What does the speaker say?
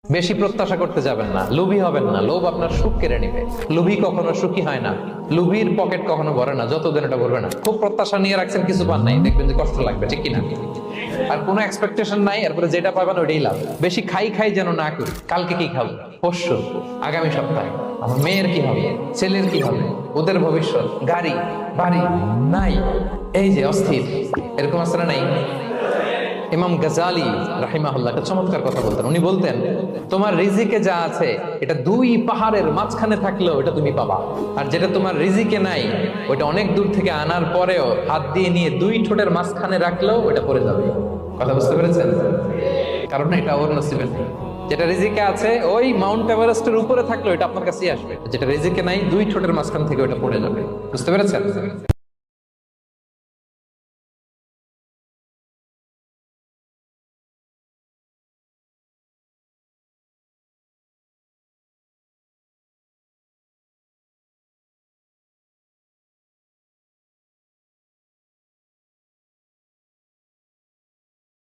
বেশি প্রত্যাশা করতে যাবেন না, লোভী হবেন না। লোভ আপনার সুখ কেড়ে নিবে। লোভী কখনো সুখী হয় না, লোভীর পকেট কখনো ভরে না যতদিন এটা ভরবে না। খুব প্রত্যাশা নিয়ে রাখছেন, কিছু পান নাই, দেখবেন যে কষ্ট লাগবে, ঠিক কিনা? আর কোনো এক্সপেকটেশন নাই, এরপরে যেটা পাবেন ওইটাই লাভ। বেশি খাই খাই যেন না করি, কালকে কি খাবো, পরশু, আগামী সপ্তাহে আমার মেয়ের কি হবে, ছেলের কি হবে, ওদের ভবিষ্যৎ, গাড়ি বাড়ি নাই, এই যে অস্থির, এরকম আসলে নাই। ইমাম গাজালি রাহিমাহুল্লাহ একটা চমৎকার কথা বলতেন। উনি বলতেন, তোমার রিজিকে যা আছে এটা দুই পাহাড়ের মাঝখানে থাকলেও এটা তুমি পাবা, আর যেটা তোমার রিজিকে নাই ওটা অনেক দূর থেকে আনার পরেও হাত দিয়ে নিয়ে দুই ঠোঁটের মাঝখানে রাখলেও ওটা পড়ে যাবে। কথা বুঝতে পেরেছেন? কারণ এটা ওর নসিবে নেই। যেটা রিজিকে আছে ওই মাউন্ট এভারেস্টের উপরে থাকলেও এটা আপনার কাছেই আসবে, যেটা রিজিকে নাই দুই ঠোঁটের মাঝখান থেকে ওটা পড়ে যাবে। বুঝতে পেরেছেন?